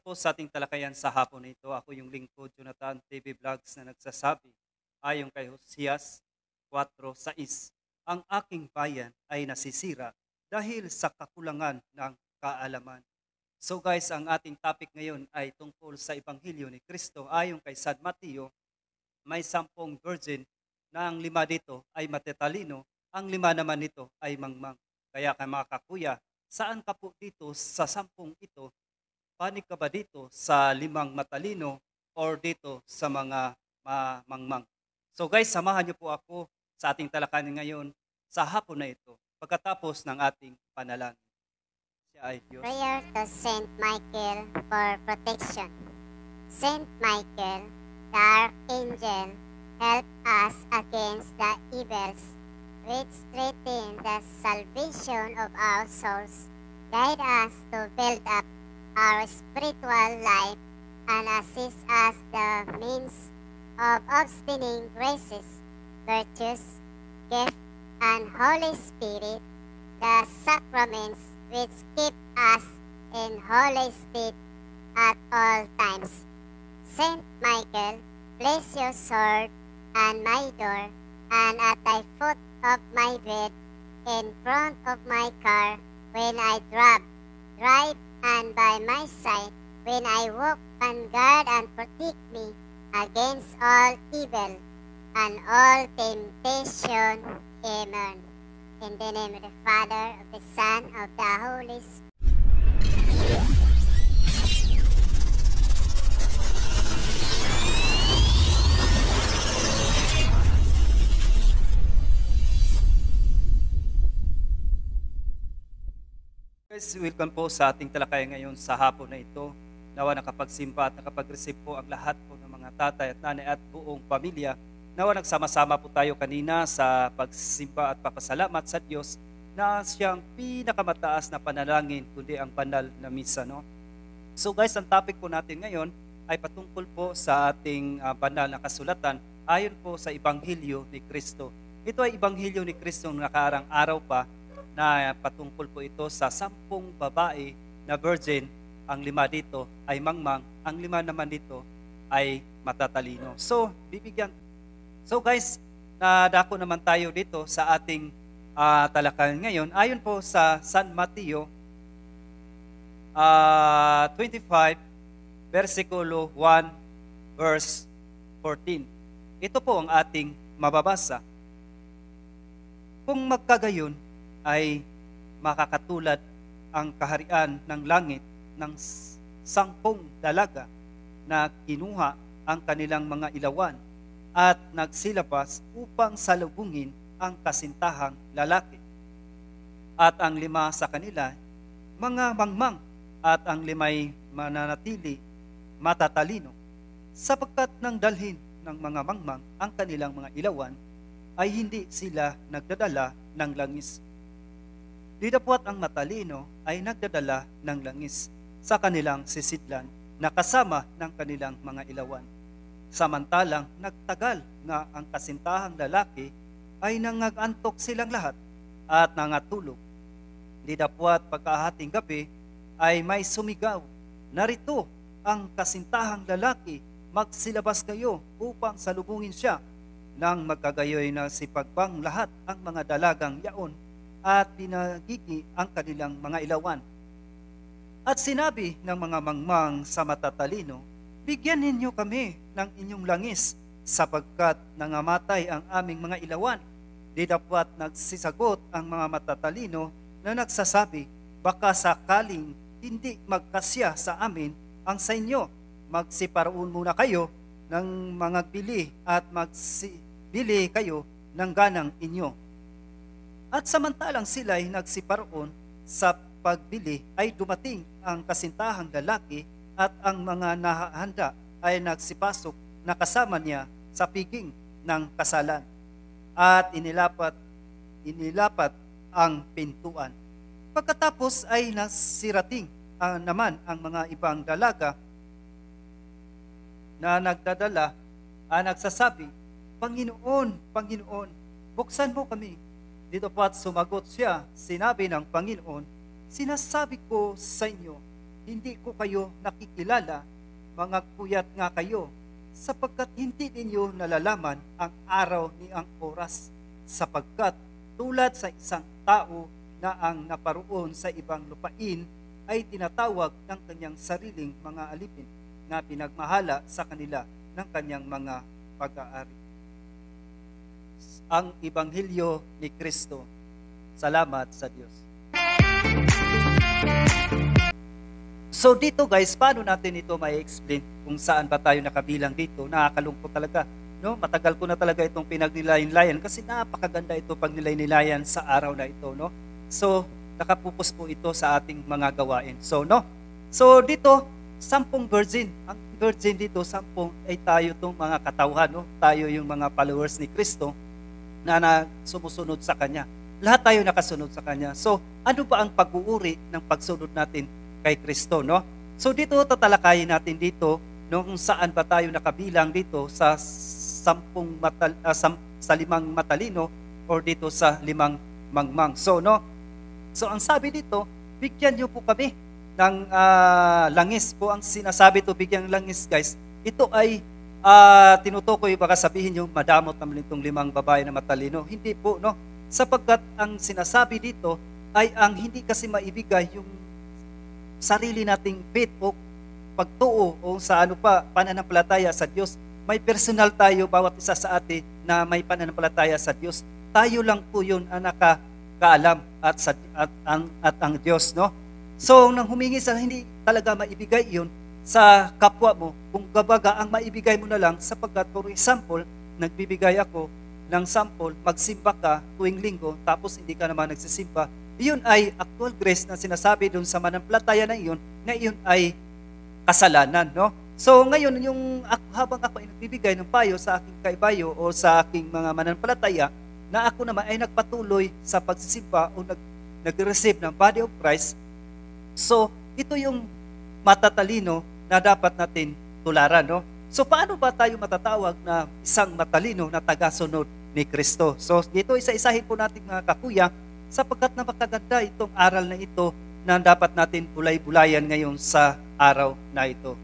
po sa ating talakayan sa hapon na ito. Ako yung lingkod, Jonathan TV Vlogs na nagsasabi, ayon kay Hosias 4:6, ang aking bayan ay nasisira dahil sa kakulangan ng kaalaman. So guys, ang ating topic ngayon ay tungkol sa Ebanghelyo ni Kristo. Ayon kay San Mateo, may 10 virgin na ang 5 dito ay matetalino, ang 5 naman nito ay mangmang. Kaya kay mga kakuya, saan ka po dito sa 10 ito? Panig ka ba dito sa 5 matalino or dito sa mga mangmang? So guys, samahan niyo po ako sa ating talakayan ngayon sa hapon na ito pagkatapos ng ating panalangin. Siya ay Diyos. Prayer to Saint Michael for protection. Saint Michael, the Archangel, help us against the evils which threaten the salvation of our souls. Guide us to build up our spiritual life and assist us the means of obtaining graces, virtues, gift, and Holy Spirit, the sacraments which keep us in holy state at all times. Saint Michael, place your sword on my door and at the foot of my bed, in front of my car when I drive and by my side when I walk, and guard and protect me against all evil and all temptation. Amen. In the name of the Father, of the Son, of the Holy Spirit. Guys, welcome po sa ating talakayan ngayon sa hapon na ito. Nawa nakapagsimba at nakapag-receive po ang lahat po ng mga tatay at nanay at buong pamilya. Nawa nagsama-sama po tayo kanina sa pagsimba at papasalamat sa Diyos na siyang pinakamataas na panalangin kundi ang banal na misa. No? So guys, ang topic po natin ngayon ay patungkol po sa ating banal na kasulatan ayon po sa Ebanghelyo ni Kristo. Ito ay Ebanghelyo ni Kristo ng nakaarang araw pa na patungkol po ito sa 10 babae na virgin. Ang 5 dito ay mangmang, ang 5 naman dito ay matatalino. So guys, nadako naman tayo dito sa ating talakayan ngayon. Ayon po sa San Mateo 25, versikulo 1, verse 14. Ito po ang ating mababasa. Kung magkagayon, ay makakatulad ang kaharian ng langit ng 10 dalaga na kinuha ang kanilang mga ilawan at nagsilabas upang salubungin ang kasintahang lalaki. At ang 5 sa kanila, mga mangmang, at ang 5 mananatili matatalino, sapagkat nang dalhin ng mga mangmang ang kanilang mga ilawan, ay hindi sila nagdadala ng langis. Didapwat ang matalino ay nagdadala ng langis sa kanilang sisidlan na kasama ng kanilang mga ilawan. Samantalang nagtagal nga ang kasintahang lalaki ay nangagantok silang lahat at nangatulog. Didapwat pagkahating gabi ay may sumigaw, narito ang kasintahang lalaki, magsilabas kayo upang salubungin siya. Nang magkagayoy na sipagbang lahat ang mga dalagang yaon at pinagigi ang kanilang mga ilawan. At sinabi ng mga mangmang sa matatalino, bigyan ninyo kami ng inyong langis, sapagkat nangamatay ang aming mga ilawan. Di dapat nagsisagot ang mga matatalino na nagsasabi, baka sakaling hindi magkasya sa amin ang sa inyo, magsiparoon muna kayo ng mga bili at magsibili kayo ng ganang inyo. At samantalang sila'y nagsiparoon sa pagbili, ay dumating ang kasintahang lalaki at ang mga nahahanda ay nagsipasok na kasama niya sa piging ng kasalan. At inilapat ang pintuan. Pagkatapos ay nasirating naman ang mga ibang dalaga na nagdadala, nagsasabi, Panginoon, Panginoon, buksan mo kami. Dito po't sumagot siya, sinabi ng Panginoon, sinasabi ko sa inyo, hindi ko kayo nakikilala, mga puyat nga kayo, sapagkat hindi ninyo nalalaman ang araw ni ang oras, sapagkat tulad sa isang tao na ang naparoon sa ibang lupain ay tinatawag ng kanyang sariling mga alipin na pinagmahala sa kanila ng kanyang mga pag-aari. Ang Ebanghelyo ni Kristo. Salamat sa Diyos. So dito guys, paano natin ito ma-explain kung saan ba tayo nakabilang dito? Nakakalungkot talaga. No? Matagal ko na talaga itong pinagnilayan-layan kasi napakaganda ito pag nilay-nilayan sa araw na ito. No? So nakapupos po ito sa ating mga gawain. So dito, 10 virgin. Ang virgin dito, 10 ay tayo itong mga katauhan. No? Tayo yung mga followers ni Kristo na sumusunod sa Kanya. Lahat tayo nakasunod sa Kanya. So ano ba ang pag-uuri ng pagsunod natin kay Kristo, no? So dito tatalakayin natin dito no, kung saan ba tayo nakabilang dito sa 5 matalino or dito sa 5 mangmang. So ang sabi dito, bigyan niyo po kami ng langis po. Ang sinasabi to, bigyan ng langis, guys. Ito ay tinutukoy, baka sabihin niyo madamot naman itong 5 babae na matalino. Hindi po, no? Sapagkat ang sinasabi dito ay ang hindi kasi maibigay yung sarili nating faith o pagtuo o sa pananampalataya sa Diyos. May personal tayo, bawat isa sa atin na may pananampalataya sa Diyos. Tayo lang po yun ang nakakaalam at ang Diyos, no? So nang humingi sa hindi talaga maibigay yun sa kapwa mo, kung gabaga ang maibigay mo na lang, sapagkat for example, nagbibigay ako ng sample, magsimba ka tuwing linggo, tapos hindi ka naman nagsisimba, iyon ay actual grace na sinasabi doon sa manampalataya na iyon, na iyon ay kasalanan, no? So ngayon, habang ako ay nagbibigay ng payo sa aking kaibayo o sa aking mga manampalataya, na ako naman ay nagpatuloy sa pagsisimba o nag-receive ng body of Christ, so ito yung matatalino na dapat natin tularan, no? So paano ba tayo matatawag na isang matalino na tagasunod ni Kristo? So dito isa-isahin po natin mga kakuya, sapagkat napakaganda itong aral na ito na dapat natin bulay-bulayan ngayon sa araw na ito.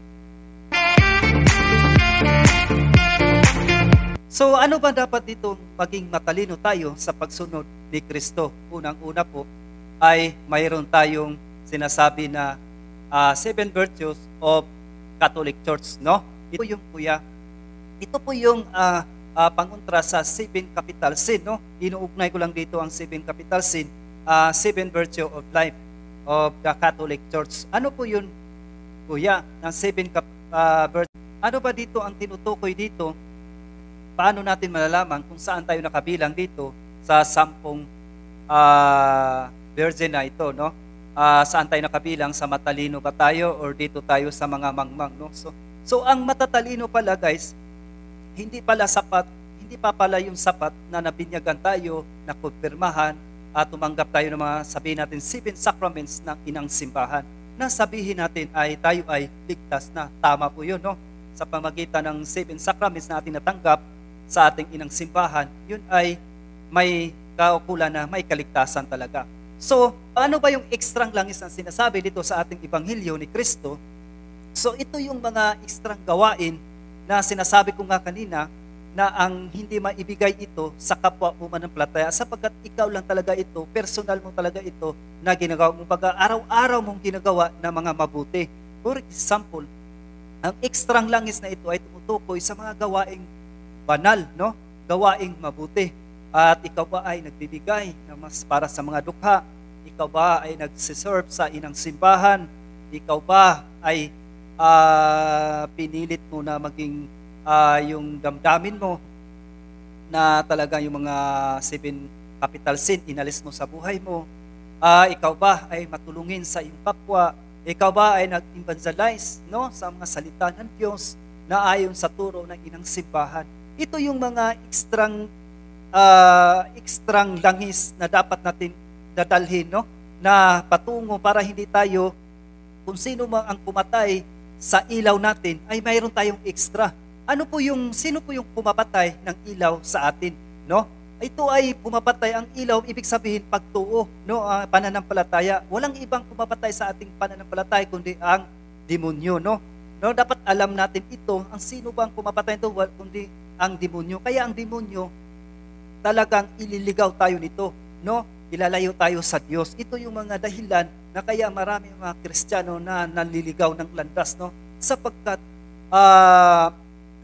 So ano ba dapat dito maging matalino tayo sa pagsunod ni Kristo? Unang-una po ay mayroon tayong sinasabi na 7 virtues of Catholic Church, no? Ito yung kuya. Ito po yung pangontra sa 7 capital sin, no? Inuugnay ko lang dito ang 7 capital sin, 7 virtue of life of the Catholic Church. Ano po yun, kuya, ng 7 virtue? Ano ba dito ang tinutukoy dito? Paano natin malalaman kung saan tayo nakabilang dito sa 10 virgin na ito, no? Saan tayo nakabilang, sa matalino ba tayo or dito tayo sa mga mangmang, no? So ang matatalino pala, guys, hindi pa pala yung sapat na nabinyagan tayo, na kumpirmahan at tumanggap tayo ng mga, sabihin natin, 7 sacraments ng inang simbahan, na sabihin natin ay tayo ay ligtas na. Tama po yun, no? Sa pamagitan ng 7 sacraments na ating natanggap sa ating inang simbahan, yun ay may kaukulan na may kaligtasan talaga. So, ano ba yung ekstrang langis na sinasabi dito sa ating Ebanghelyo ni Kristo? So, ito yung mga ekstrang gawain na sinasabi ko nga kanina, na ang hindi maibigay ito sa kapwa mo manampalataya, sapagkat ikaw lang talaga ito, personal mo talaga ito na ginagawa mo, pag araw-araw mong ginagawa na mga mabuti. For example, ang ekstrang langis na ito ay tumutukoy sa mga gawaing banal, no? Gawaing mabuti. At ikaw ba ay nagbibigay na mas para sa mga dukha? Ikaw ba ay nagsiserve sa inang simbahan? Ikaw ba ay pinilit mo na maging yung damdamin mo na talaga yung mga 7 capital sin, inalis mo sa buhay mo? Ikaw ba ay matulungin sa iyong kapwa? Ikaw ba ay nag-evangelize, no, sa mga salita ng Diyos na ayon sa turo ng inang simbahan? Ito yung mga ekstrang langis na dapat natin dadalhin, no, na patungo para hindi tayo, kung sino man ang pumatay sa ilaw natin, ay mayroon tayong extra. Sino po yung pumapatay ng ilaw sa atin, no? ito ay pumapatay ang ilaw, ibig sabihin pagtuo, no, pananampalataya. Walang ibang pumapatay sa ating pananampalataya kundi ang demonyo, no. No, dapat alam natin ito, ang sino bang pumapatay ito kundi ang demonyo. Kaya ang demonyo talagang ililigaw tayo nito, no? Ilalayo tayo sa Diyos. Ito yung mga dahilan na kaya marami mga Kristiyano na nanliligaw ng landas, no? Sapagkat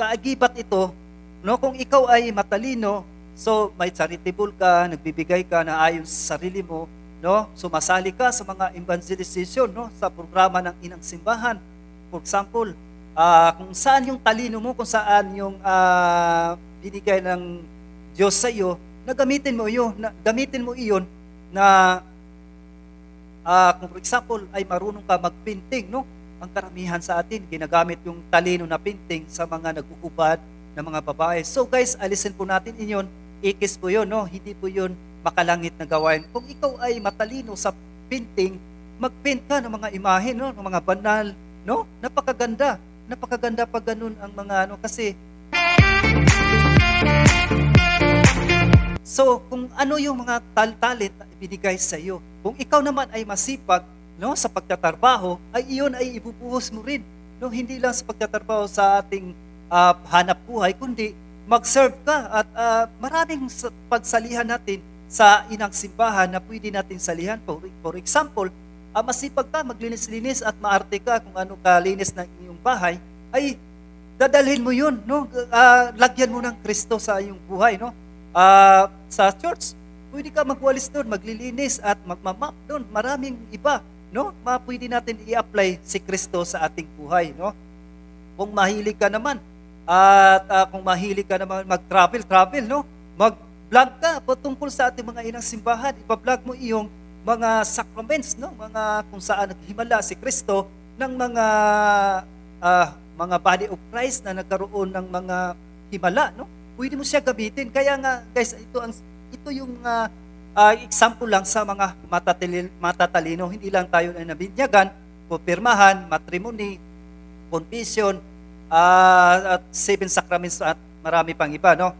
kaagibat ito, no? Kung ikaw ay matalino, so may charitable ka, nagbibigay ka na ayon sa sarili mo, no? Sumasali ka sa mga evangelization, no? Sa programa ng Inang Simbahan. For example, kung saan yung talino mo, kung saan yung binigay ng Diyos sa iyo, na gamitin mo iyon na kung for example ay marunong ka magpinting, no? Ang karamihan sa atin ginagamit yung talino na pinting sa mga nagugubad na mga babae. So guys, alisin po natin iyon, ikis po yun, no? Hindi po yun makalangit na gawain. Kung ikaw ay matalino sa pinting, magpaint ka ng mga imahe, no? Ng mga banal, no? Napakaganda pag ganun ang mga kasi so, kung ano yung mga talent na ibinigay sa iyo, kung ikaw naman ay masipag, no, sa pagtatrabaho, ay iyon ay ibubuhos mo rin. No, hindi lang sa pagtatrabaho sa ating hanap buhay, kundi mag-serve ka at maraming pagsalihan natin sa Inang Simbahan na pwede natin salihan. For example, masipag ka, maglinis-linis at maarte ka kung ano kalinis ng iyong bahay, ay dadalhin mo yun, no? Lagyan mo ng Kristo sa iyong buhay, no? Sa church, pwede ka magwalis doon, maglilinis at magmamap doon. Maraming iba, no? Pwede natin i-apply si Kristo sa ating buhay, no? Kung mahilig ka naman mag-travel, no? Mag-vlog ka patungkol sa ating mga Inang Simbahan. Ipa-vlog mo iyong mga sacraments, no? Mga kung saan naghimala si Kristo ng mga body of Christ na nagkaroon ng mga himala, no? Pwede mo siya gamitin. Kaya nga, guys, ito yung example lang sa mga matatalino. Hindi lang tayo na nabinyagan, pumpirmahan, matrimony, confession, at 7 sacraments at marami pang iba, no?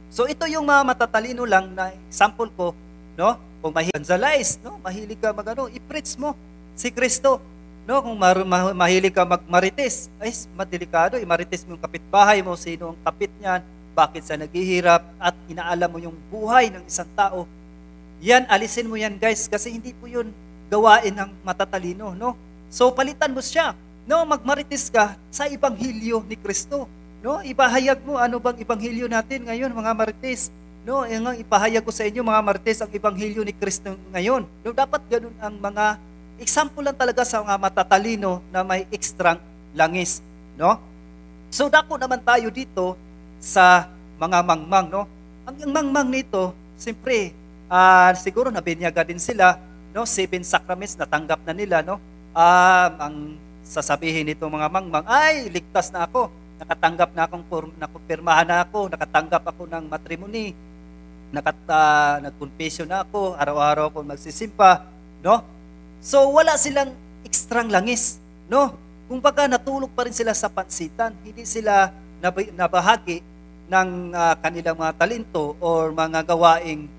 So ito yung mga matatalino lang na example ko, no? Kung mahilig no? Mahilig ka i-preach mo si Kristo, no? Kung mahilig ka magmarites, ay madelikado, imarites mo yung kapitbahay mo, sino ang kapit niyan, bakit siya naghihirap, at inaalam mo yung buhay ng isang tao. Yan, alisin mo yan, guys, kasi hindi po yun gawain ng matatalino, no? So palitan mo siya, no? Magmarites ka sa Ebanghelyo ni Kristo, no? Ipahayag mo ano bang Ebanghelyo natin ngayon, mga marites, no? Yung ipahayag ko sa inyo, mga marites, ang Ebanghelyo ni Kristo ngayon. No, dapat ganun ang mga example lang talaga sa mga matatalino na may ekstrang langis, no? So dako naman tayo dito sa mga mangmang, no? Ang mangmang nito, siyempre, siguro nabinyaga din sila, no? 7 sacraments natanggap na nila, no? Ang sasabihin nito mga mangmang, ay ligtas na ako, nakatanggap na akong nakumpirmahan na ako, nakatanggap ako ng matrimony, nagkonfession na ako, araw-araw ako magsisimpa, no? So wala silang ekstrang langis, no? Kumbaga natulog pa rin sila sa pansitan, hindi sila nabahagi ng kanilang mga talento or mga gawaing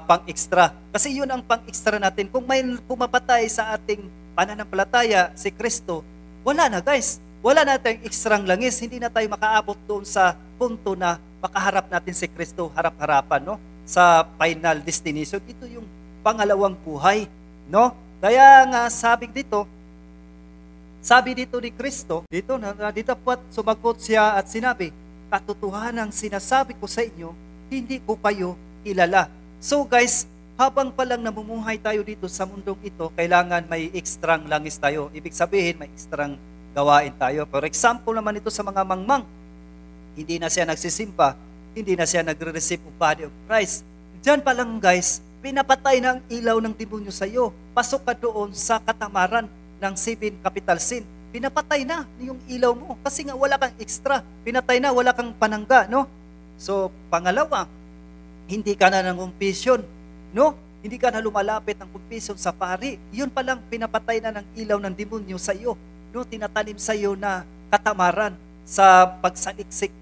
pang-extra. Kasi yun ang pang-extra natin. Kung may pumapatay sa ating pananampalataya si Kristo, wala na, guys. Wala na tayong ekstrang langis. Hindi na tayo makaabot doon sa punto na makaharap natin si Kristo harap-harapan, no? Sa final destination. Ito yung pangalawang buhay, no? Kaya nga sabi dito ni Kristo, dito po sumagot siya at sinabi, katotohanang sinasabi ko sa inyo, hindi ko kayo kilala. So guys, habang palang namumuhay tayo dito sa mundong ito, kailangan may ekstrang langis tayo. Ibig sabihin, may ekstrang gawain tayo. For example naman ito sa mga mangmang, hindi na siya nagsisimpa, hindi na siya nagre-receive of body of Christ. Diyan pa lang, guys, pinapatay ng ilaw ng demonyo sa iyo. Pasok ka doon sa katamaran ng 7 capital sin. Pinapatay na yung ilaw mo kasi nga wala kang extra. Pinatay na, wala kang panangga, no? So, pangalawa, hindi ka na ng confession, no? Hindi ka na lumalapit ng confession sa pari. Yun pa lang, pinapatay na ng ilaw ng demonyo sa iyo, no? Tinatanim sa iyo na katamaran sa pagsaliksik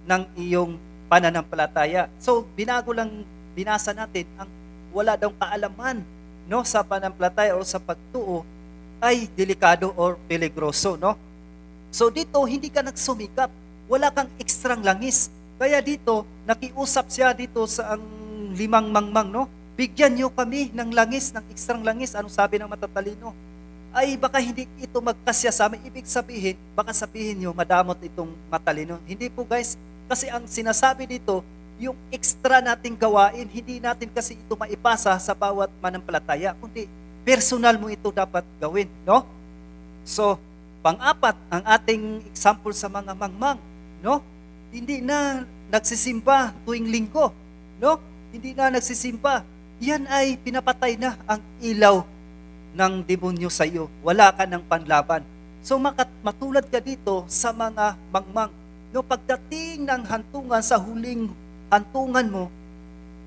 ng iyong pananampalataya. So, binasa natin, ang wala daw kaalaman, no, sa pananampalataya o sa pagtuo ay delikado or peligroso, no? So dito, hindi ka nagsumikap, wala kang ekstrang langis. Kaya dito, nakiusap siya dito sa ang 5 mangmang, no? Bigyan niyo kami ng langis, ng ekstrang langis. Anong sabi ng matatalino? Ay baka hindi ito magkasya sa amin. Ibig sabihin, baka sabihin niyo, madamot itong matalino. Hindi po guys, kasi ang sinasabi dito, yung extra nating gawain, hindi natin kasi ito maipasa sa bawat manampalataya, kundi personal mo ito dapat gawin, no? So, pang-apat, ang ating example sa mga mangmang, no? Hindi na nagsisimba tuwing linggo, no? Hindi na nagsisimba. Yan ay pinapatay na ang ilaw ng demonyo sa iyo. Wala ka ng panlaban. So, matulad ka dito sa mga mangmang. No, pagdating ng hantungan sa huling hantungan mo,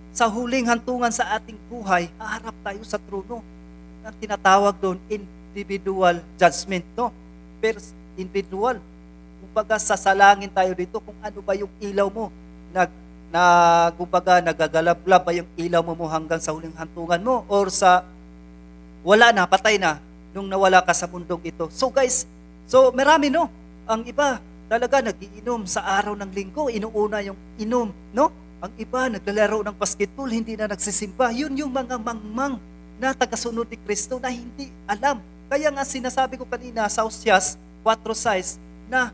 sa huling hantungan sa ating buhay, haharap tayo sa trono. Ang tinatawag doon, individual judgment, no? Individual. Kumbaga, sasalangin tayo dito kung ano ba yung ilaw mo. Kumbaga, nagagalablab ba yung ilaw mo hanggang sa huling hantungan mo? Or wala na, patay na, nung nawala ka sa mundong ito. So guys, marami, no? Ang iba, talaga nagiinom sa araw ng linggo, inuuna yung inom, no? Ang iba, naglalaro ng basketball, hindi na nagsisimba. Yun yung mga mangmang na tagasunod ni Kristo na hindi alam. Kaya nga sinasabi ko kanina sa Oseas 4:6 na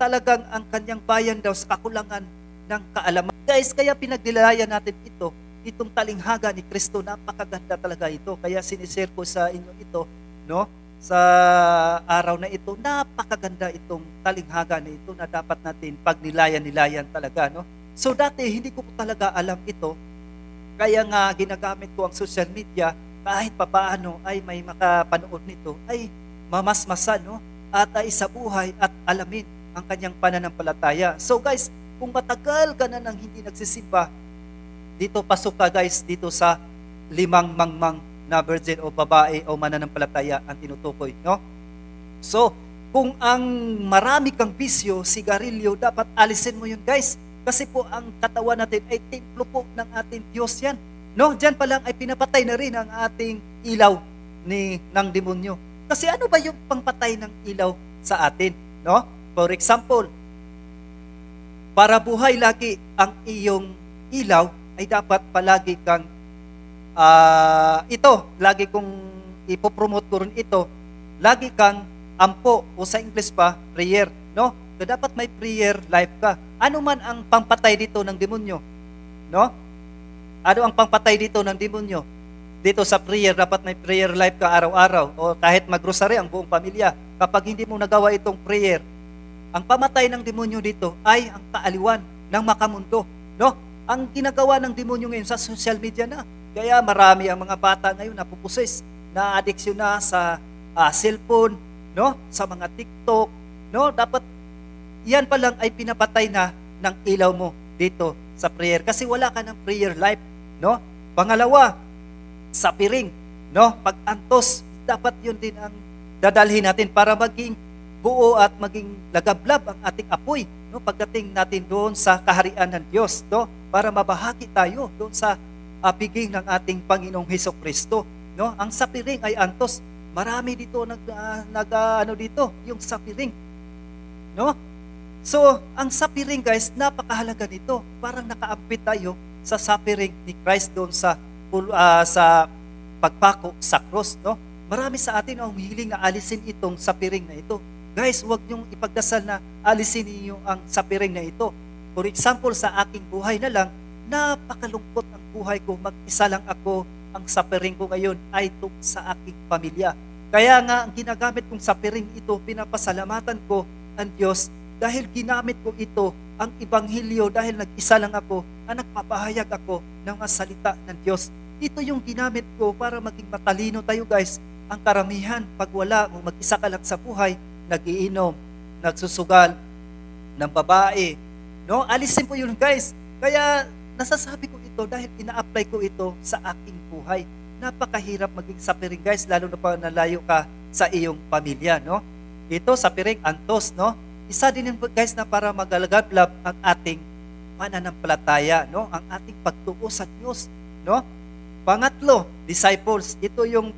talagang ang kanyang bayan daw sa kakulangan ng kaalaman. Guys, kaya pinagdilayan natin itong talinghaga ni Kristo, napakaganda talaga ito. Kaya sinishare ko sa inyo ito, no? Sa araw na ito, napakaganda itong talinghaga na ito na dapat natin pagnilayan talaga, no? So dati, hindi ko po talaga alam ito. Kaya nga, ginagamit ko ang social media, kahit papaano ay may makapanood nito, ay mamasmasan, no? At ay sa buhay at alamin ang kanyang pananampalataya. So guys, kung matagal ka na nang hindi nagsisimba, dito pasok ka guys, dito sa 5 mangmang na virgin o babae o mananampalataya ang tinutukoy, no? So, kung ang marami kang bisyo, sigarilyo, dapat alisin mo yun guys. Kasi po ang katawan natin ay templo po ng ating Diyos yan. No? Diyan pa lang ay pinapatay na rin ang ating ilaw ng demonyo. Kasi ano ba yung pangpatay ng ilaw sa atin? No? For example, para buhay lagi ang iyong ilaw, ay dapat palagi kang lagi kong ipopromote ko rin ito, lagi kang ampo o sa English pa, prayer. No? So, dapat may prayer life ka. Ano man ang pampatay dito ng demonyo? No? Ano ang pampatay dito ng demonyo? Dito sa prayer, dapat may prayer life ka araw-araw. O kahit mag-rosary ang buong pamilya. Kapag hindi mo nagawa itong prayer, ang pamatay ng demonyo dito ay ang kaaliwan ng makamundo. No? Ang ginagawa ng demonyo ngayon sa social media na. Kaya marami ang mga bata ngayon na pupusis, na addiction na sa cellphone, no? Sa mga TikTok. No? Dapat yan pa lang ay pinapatay na ng ilaw mo dito sa prayer kasi wala ka ng prayer life, no? Pangalawa, sa piring, no? Pag-antos, dapat yun din ang dadalhin natin para maging buo at maging lagablab ang ating apoy, no? Pagdating natin doon sa kaharian ng Diyos, no? Para mabahagi tayo doon sa piging ng ating Panginoong Hesukristo, no? Ang sa piring ay antos. Marami dito dito, yung sa piring, no? So, ang sapiring guys, napakahalaga nito. Parang nakaampit tayo sa sapiring ni Christ doon sa pagpako sa cross, no? Marami sa atin ang humihiling na alisin itong sapiring na ito. Guys, huwag niyong ipagdasal na alisin niyo ang sapiring na ito. For example, sa aking buhay na lang, napakalungkot ang buhay ko. Mag-isa lang ako. Ang sapiring ko ngayon ay sa aking pamilya. Kaya nga, ang ginagamit kong sapiring ito, pinapasalamatan ko ang Diyos dahil ginamit ko ito, ang Ebanghelyo, dahil nag-isa lang ako, na nagpapahayag ako ng mga salita ng Diyos. Ito yung ginamit ko para maging matalino tayo guys. Ang karamihan, pag wala, kung mag-isa ka lang sa buhay, nagiinom, nagsusugal ng babae. No? Alisin po yun guys. Kaya nasasabi ko ito dahil ina-apply ko ito sa aking buhay. Napakahirap maging sapiring guys, lalo na pa nalayo ka sa iyong pamilya. No? Ito, sapiring, antos, no? Isa din guys na para magalagablab ang ating pananampalataya, no? Ang ating pagtuo sa Diyos, no? Pangatlo, disciples. Ito yung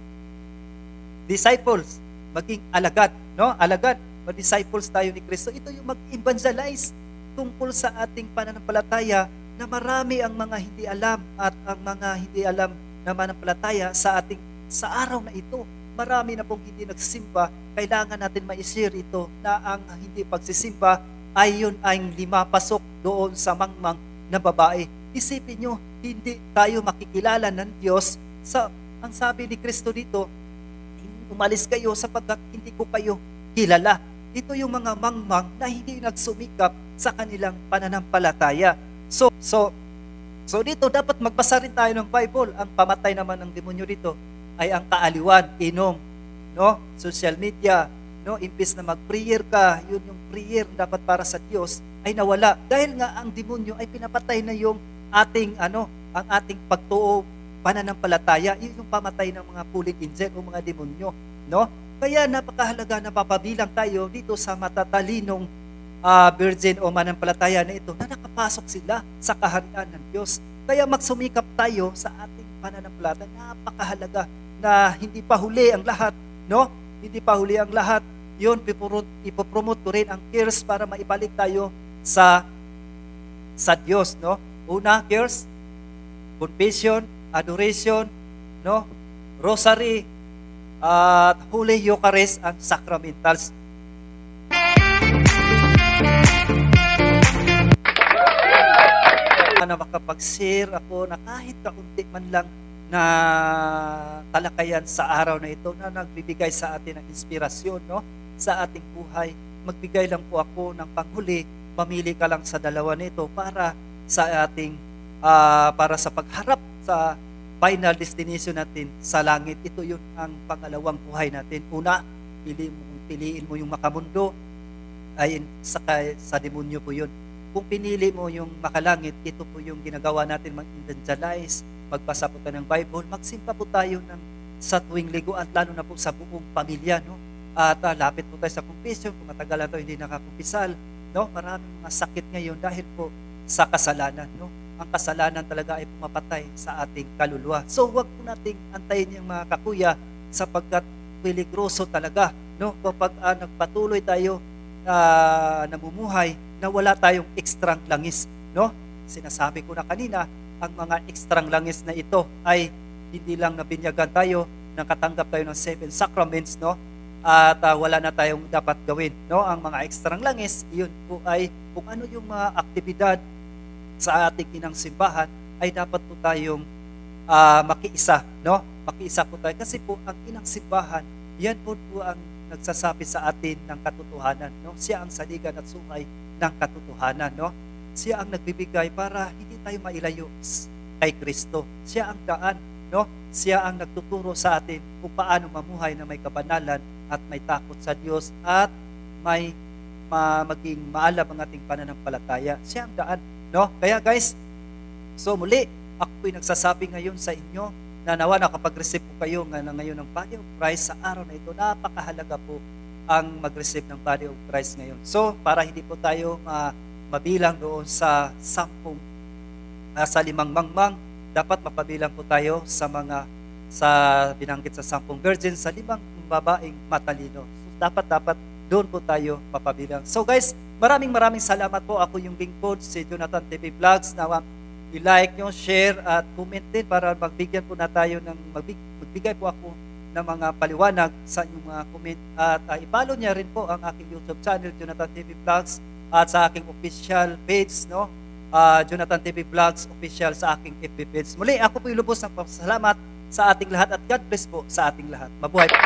disciples, maging alagad, no? Alagad, mag-disciples tayo ni Kristo. Ito yung mag-evangelize tungkol sa ating pananampalataya na marami ang mga hindi alam at ang mga hindi alam na mananampalataya sa araw na ito. Marami na pong hindi nagsisimba. Kailangan natin ma-share ito na ang hindi pagsisimba ay yun ay limapasok doon sa mangmang na babae. Isipin nyo, hindi tayo makikilala ng Diyos ang sabi ni Kristo dito, umalis kayo sapagkat hindi ko kayo kilala. Ito yung mga mangmang na hindi nagsumikap sa kanilang pananampalataya. So dito dapat magbasa rin tayo ng Bible. Ang pamatay naman ng demonyo dito ay ang kaaliwan, inom, no? Social media, no? Imbes na mag-prayer ka, yun yung prayer dapat para sa Diyos ay nawala dahil nga ang demonyo ay pinapatay na yung ating ang ating pagtuo, pananampalataya. Yun yung pamatay ng mga fallen angel o mga demonyo, no? Kaya napakahalaga na papabilang tayo dito sa matatalinong virgin o mananampalataya na ito na nakapasok sila sa kaharian ng Diyos. Kaya magsumikap tayo sa ating pananampalataya. Napakahalaga na hindi pa huli ang lahat, no? Hindi pa huli ang lahat. Yun, ipopromote ko rin ang cares para maibalik tayo sa Diyos, no? Una, cares, confession, adoration, no? Rosary, at Holy Eucharist and sacramentals. Na makapag-share ako na kahit kaunti man lang na talakayan sa araw na ito na nagbibigay sa atin ng inspirasyon, no? Sa ating buhay. Magbigay lang po ako ng panghuli, mamili ka lang sa dalawa nito para sa ating para sa pagharap sa final destination natin sa langit. Ito yun ang pangalawang buhay natin. Una, piliin mo yung makamundo, ay sa demonyo po yun. Kung pinili mo yung makalangit, ito po yung ginagawa natin, mag-evangelize, magbasa po tayo ng Bible, magsimpa po tayo sa tuwing linggo at lalo na po sa buong pamilya, no? At lapit po tayo sa confession, kung matagal na tayo hindi nakakumpisal, no? Maraming mga sakit ngayon dahil po sa kasalanan, no? Ang kasalanan talaga ay pumapatay sa ating kaluluwa. So wag po nating antayin yung mga kakuya sapagkat peligroso talaga, no? Kapag nagpatuloy tayo namumuhay na wala tayong ekstrang langis, no? Sinasabi ko na kanina, ang mga ekstrang langis na ito ay hindi lang nabinyagan tayo, nakatanggap tayo ng 7 sacraments, no? At wala na tayong dapat gawin, no? Ang mga ekstrang langis, yun po ay kung ano yung mga aktibidad sa ating inang simbahan ay dapat po tayong makiisa, no? Makiisa po tayo kasi po ang inang simbahan, yan po ang nagsasabi sa atin ng katotohanan, no? Siya ang saligan at sungay ng katotohanan, no? Siya ang nagbibigay para hindi tayo mailayo kay Kristo. Siya ang daan, no? Siya ang nagtuturo sa atin kung paano mamuhay na may kabanalan at may takot sa Diyos at may maging maalam ang ating pananampalataya. Siya ang daan, no? Kaya guys, so muli, ako po'y nagsasabi ngayon sa inyo na nawa nakapag-receive po kayo ngayon ng Body of Christ sa araw na ito. Napakahalaga po ang mag-receive ng Body of Christ ngayon. So, para hindi po tayo mabilang doon sa 5 mangmang, dapat mapabilang po tayo sa binanggit sa 10 virgin, sa 5 babaeng matalino. So, dapat doon po tayo mapabilang. So guys, maraming salamat po. Ako yung lingkod, si Jonathan TV Vlogs. Nawa, i-like nyo, share at comment din para magbigyan po na tayo magbigay po ako ng mga paliwanag sa inyong mga comment. At i-follow niya rin po ang aking YouTube channel, Jonathan TV Vlogs, at sa aking official page, no? Jonathan TV Vlogs official sa aking FB page. Muli, ako po yung lubos ng pasalamat sa ating lahat at God bless po sa ating lahat. Mabuhay po.